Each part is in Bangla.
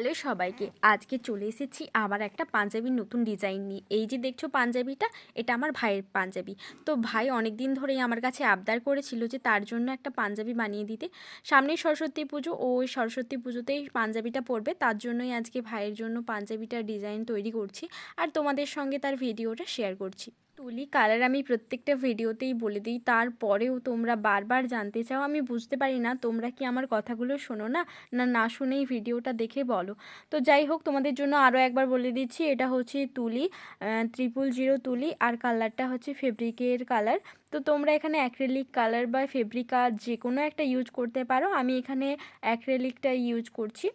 হ্যালো সবাইকে, আজকে চলে এসেছি আবার একটা পাঞ্জাবির নতুন ডিজাইন নিয়ে। এই যে দেখছো পাঞ্জাবিটা, এটা আমার ভাইয়ের পাঞ্জাবি। তো ভাই অনেক দিন ধরেই আমার কাছে আবদার করেছিল যে তার জন্য একটা পাঞ্জাবি বানিয়ে দিতে। সামনেই সরস্বতী পুজো, ও ওই সরস্বতী পুজোতেই পাঞ্জাবিটা পরবে, তার জন্যই আজকে ভাইয়ের জন্য পাঞ্জাবিটার ডিজাইন তৈরি করছি আর তোমাদের সঙ্গে তার ভিডিওটা শেয়ার করছি। তুলি কালার আমি প্রত্যেকটা ভিডিওতেই বলে দিই, তারপরেও তোমরা বারবার জানতে চাও। আমি বুঝতে পারি না তোমরা কি আমার কথাগুলো শোনো না, না শুনেই ভিডিওটা দেখে বলো। তো যাই হোক, তোমাদের জন্য আরও একবার বলে দিচ্ছি, এটা হচ্ছে তুলি 000 তুলি, আর কালারটা হচ্ছে ফেব্রিকের কালার। তো তোমরা এখানে অ্যাক্রেলিক কালার বা ফেব্রিকা যে কোনো একটা ইউজ করতে পারো। আমি এখানে অ্যাক্রেলিকটা ইউজ করছি।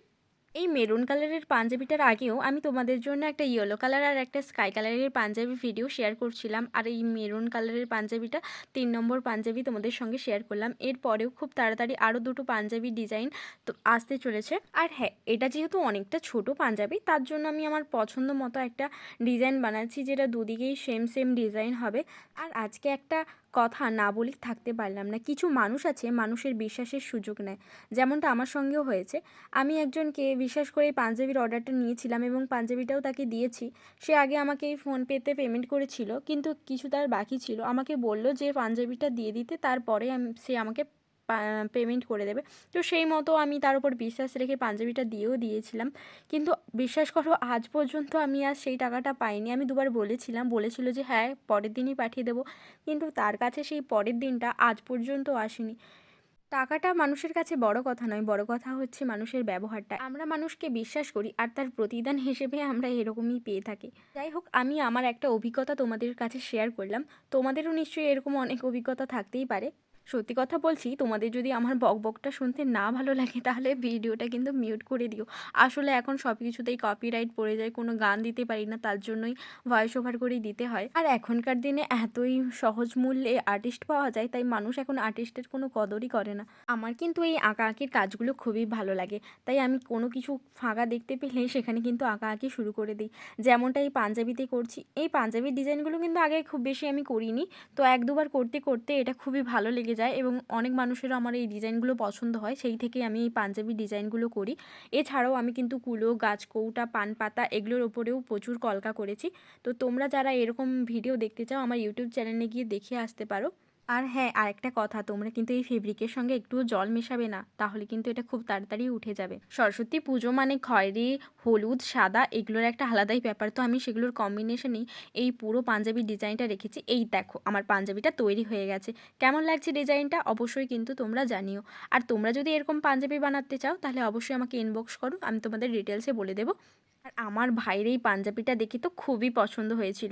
এই মেরুন কালারের পাঞ্জাবিটার আগেও আমি তোমাদের জন্য একটা ইয়েলো কালার আর একটা স্কাই কালারের পাঞ্জাবি ভিডিও শেয়ার করছিলাম, আর এই মেরুন কালারের পাঞ্জাবিটা 3 নম্বর পাঞ্জাবি তোমাদের সঙ্গে শেয়ার করলাম। এরপরেও খুব তাড়াতাড়ি আরও দুটো পাঞ্জাবি ডিজাইন তো আসতে চলেছে। আর হ্যাঁ, এটা যেহেতু অনেকটা ছোট পাঞ্জাবি, তার জন্য আমি আমার পছন্দ মতো একটা ডিজাইন বানাচ্ছি, যেটা দুদিকেই সেম সেম ডিজাইন হবে। আর আজকে একটা কথা না বলেই থাকতে পারলাম না। কিছু মানুষ আছে, মানুষের বিশ্বাসের সুযোগ নেয়, যেমনটা আমার সঙ্গেও হয়েছে। আমি একজনকে বিশ্বাস করে এই পাঞ্জাবির অর্ডারটা নিয়েছিলাম এবং পাঞ্জাবিটাও তাকে দিয়েছি। সে আগে আমাকে এই ফোনপেতে পেমেন্ট করেছিল, কিন্তু কিছু তার বাকি ছিল। আমাকে বলল যে পাঞ্জাবিটা দিয়ে দিতে, তারপরে সে আমাকে পেমেন্ট করে দেবে। তো সেই মতো আমি তার উপর বিশ্বাস রেখে পাঞ্জাবিটা দিয়েও দিয়েছিলাম। কিন্তু বিশ্বাস করো, আজ পর্যন্ত আমি আর সেই টাকাটা পাইনি। আমি দুবার বলেছিল যে হ্যাঁ পরের দিনই পাঠিয়ে দেবো, কিন্তু তার কাছে সেই পরের দিনটা আজ পর্যন্ত আসেনি। টাকাটা মানুষের কাছে বড় কথা নয়, বড় কথা হচ্ছে মানুষের ব্যবহারটা। আমরা মানুষকে বিশ্বাস করি আর তার প্রতিদান হিসেবে আমরা এরকমই পেয়ে থাকি। যাই হোক, আমি আমার একটা অভিজ্ঞতা তোমাদের কাছে শেয়ার করলাম। তোমাদেরও নিশ্চয়ই এরকম অনেক অভিজ্ঞতা থাকতেই পারে। সত্যি কথা বলছি, তোমাদের যদি আমার বকবকটা শুনতে না ভালো লাগে তাহলে ভিডিওটা কিন্তু মিউট করে দিও। আসলে এখন সব কিছুতেই কপিরাইট পড়ে যায়, কোনো গান দিতে পারি না, তার জন্যই ভয়েস ওভার করেই দিতে হয়। আর এখনকার দিনে এতই সহজ মূল্যে আর্টিস্ট পাওয়া যায়, তাই মানুষ এখন আর্টিস্টের কোনো কদরই করে না। আমার কিন্তু এই আঁকাআঁকির কাজগুলো খুবই ভালো লাগে, তাই আমি কোনো কিছু ফাঁকা দেখতে পেলেই সেখানে কিন্তু আঁকাআঁকি শুরু করে দিই। যেমনটা এই পাঞ্জাবিতে করছি। এই পাঞ্জাবির ডিজাইনগুলো কিন্তু আগে খুব বেশি আমি করিনি, তো এক দুবার করতে করতে এটা খুবই ভালো লেগে যায় এবং অনেক মানুষেরও আমার এই ডিজাইনগুলো পছন্দ হয়, সেই থেকেই আমি এই পাঞ্জাবি ডিজাইনগুলো করি। এছাড়াও আমি কিন্তু কুলো, গাছকৌটা, পান পাতা এগুলোর ওপরেও প্রচুর কলকা করেছি। তো তোমরা যারা এরকম ভিডিও দেখতে চাও, আমার ইউটিউব চ্যানেলে গিয়ে দেখে আসতে পারো। আর হ্যাঁ, আরেকটা কথা, তোমরা কিন্তু এই ফেব্রিকের সঙ্গে একটুও জল মেশাবে না, তাহলে কিন্তু এটা খুব তাড়াতাড়ি উঠে যাবে। সরস্বতী পুজো মানে খয়েরি, হলুদ, সাদা এগুলোর একটা আলাদাই ব্যাপার। তো আমি সেগুলোর কম্বিনেশনেই এই পুরো পাঞ্জাবির ডিজাইনটা রেখেছি। এই দেখো, আমার পাঞ্জাবিটা তৈরি হয়ে গেছে। কেমন লাগছে ডিজাইনটা অবশ্যই কিন্তু তোমরা জানিও। আর তোমরা যদি এরকম পাঞ্জাবি বানাতে চাও তাহলে অবশ্যই আমাকে ইনবক্স করো, আমি তোমাদের ডিটেলসে বলে দেবো। আর আমার ভাইয়ের এই পাঞ্জাবিটা দেখে তো খুবই পছন্দ হয়েছিল।